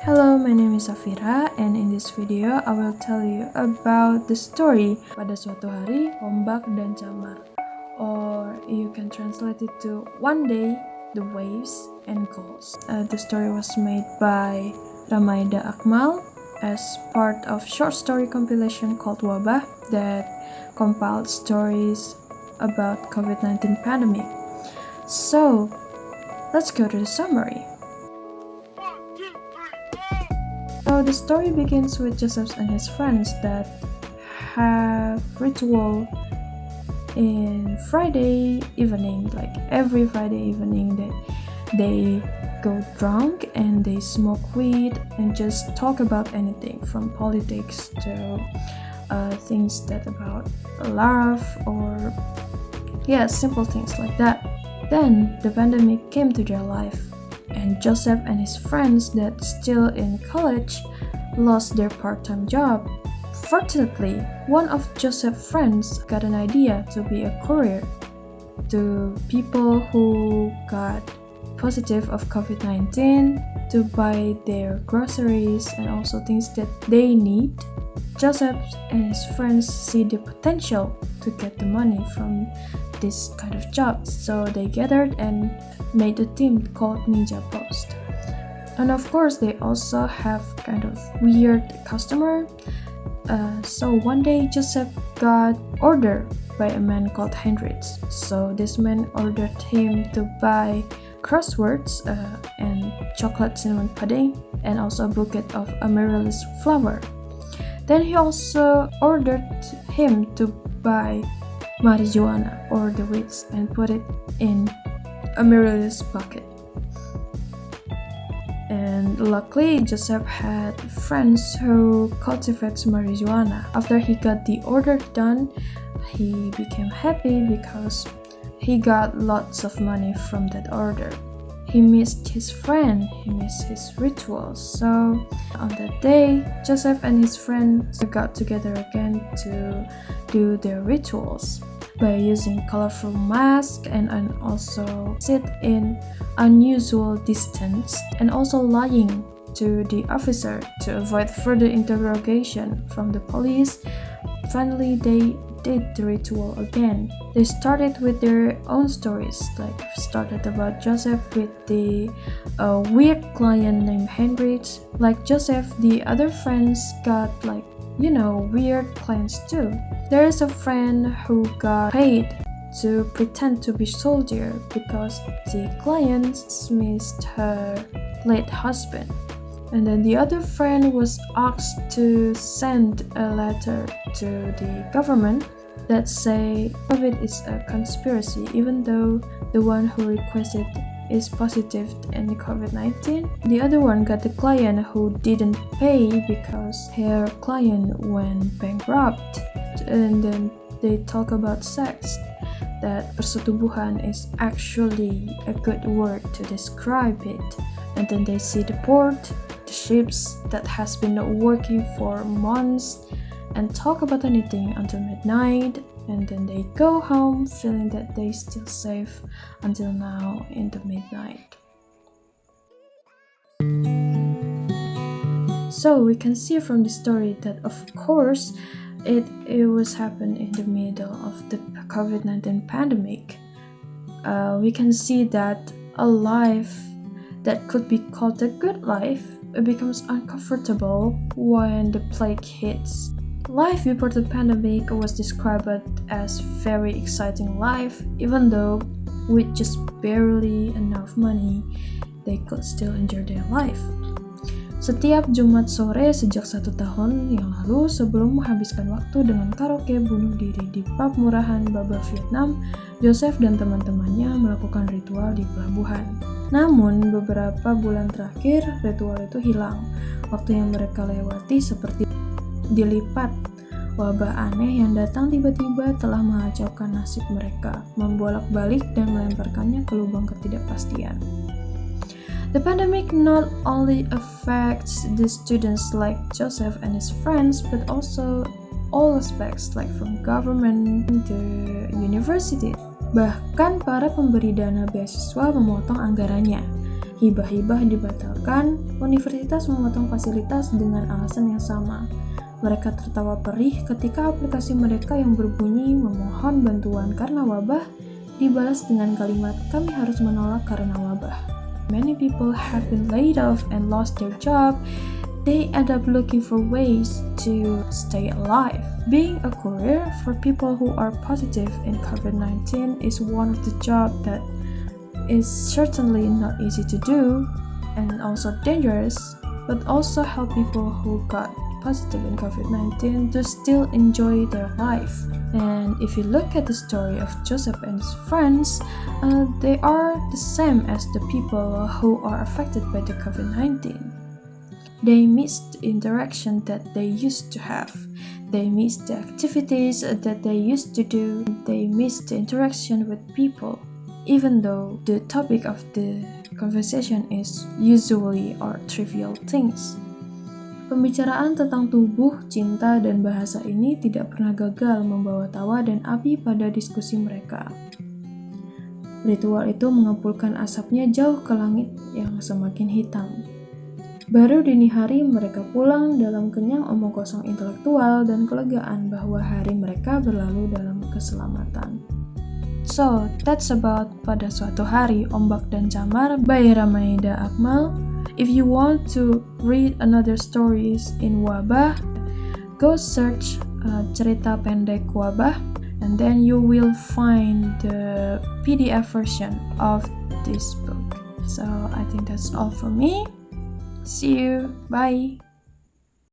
Hello, my name is Shafira, and in this video I will tell you about the story Pada Suatu Hari, Ombak dan Camar, or you can translate it to One Day, the Waves and Gulls. The story was made by Ramaida Akmal as part of short story compilation called Wabah that compiled stories about COVID-19 pandemic. So, let's go to the summary. So the story begins with Joseph and his friends that have ritual in Friday evening, like every Friday evening that they go drunk and they smoke weed and just talk about anything from politics to things that about love or simple things like that. Then the pandemic came to their life, and Joseph and his friends that still in college lost their part-time job. Fortunately, one of Joseph's friends got an idea to be a courier to people who got positive of COVID-19 to buy their groceries and also things that they need. Joseph and his friends see the potential to get the money from this kind of job, so they gathered and made a team called Ninja Post. And of course they also have kind of weird customer. So one day Joseph got ordered by a man called Hendrix. So this man ordered him to buy crosswords and chocolate cinnamon pudding and also a bouquet of amaryllis flower. Then he also ordered him to buy marijuana or the weeds and put it in amaryllis bucket. And luckily Joseph had friends who cultivates marijuana. After he got the order done, he became happy because he got lots of money from that order. He missed his friend, he missed his rituals. So on that day, Joseph and his friends got together again to do their rituals by using colorful masks and also sit in unusual distance and also lying to the officer to avoid further interrogation from the police. Finally, they did the ritual again. They started with their own stories, like started about Joseph with the weird client named Hendrix. Like Joseph, the other friends got weird clients too. There is a friend who got paid to pretend to be soldier because the clients missed her late husband. And then the other friend was asked to send a letter to the government that say COVID is a conspiracy, even though the one who requested is positive in COVID-19. The other one got the client who didn't pay because her client went bankrupt. And then they talk about sex, that persetubuhan is actually a good word to describe it. And then they see the port, the ships that has been working for months and talk about anything until midnight, and then they go home feeling that they still safe until now in the midnight. So we can see from the story that of course it was happened in the middle of the COVID-19 pandemic. We can see that a life that could be called a good life becomes uncomfortable when the plague hits. Life before the pandemic was described as very exciting life, even though with just barely enough money, they could still enjoy their life. Setiap Jumat sore sejak 1 tahun yang lalu, sebelum menghabiskan waktu dengan karaoke bunuh diri di pub murahan Baba Vietnam, Joseph dan teman-temannya melakukan ritual di pelabuhan. Namun, beberapa bulan terakhir, ritual itu hilang. Waktu yang mereka lewati seperti dilipat. Wabah aneh yang datang tiba-tiba telah mengacaukan nasib mereka, membolak-balik dan melemparkannya ke lubang ketidakpastian. The pandemic not only affects the students like Joseph and his friends, but also all aspects like from government to university. Bahkan para pemberi dana beasiswa memotong anggarannya. Hibah-hibah dibatalkan. Bahkan, universitas memotong fasilitas dengan alasan yang sama. Mereka tertawa perih ketika aplikasi mereka yang berbunyi memohon bantuan karena wabah dibalas dengan kalimat kami harus menolak karena wabah. Many people have been laid off and lost their job. They end up looking for ways to stay alive. Being a courier for people who are positive in COVID-19 is one of the jobs that is certainly not easy to do and also dangerous, but also help people who got positive in COVID-19 to still enjoy their life. And if you look at the story of Joseph and his friends, they are the same as the people who are affected by the COVID-19. They miss the interaction that they used to have. They miss the activities that they used to do. They miss the interaction with people. Even though the topic of the conversation is usually or trivial things. Pembicaraan tentang tubuh, cinta, dan bahasa ini tidak pernah gagal membawa tawa dan api pada diskusi mereka. Ritual itu mengepulkan asapnya jauh ke langit yang semakin hitam. Baru dini hari mereka pulang dalam kenyang omong kosong intelektual dan kelegaan bahwa hari mereka berlalu dalam keselamatan. So, that's about Pada Suatu Hari, Ombak dan Camar by Ramaida Akmal. If you want to read another stories in wabah, go search cerita pendek wabah and then you will find the PDF version of this book. So, I think that's all for me. See you. Bye.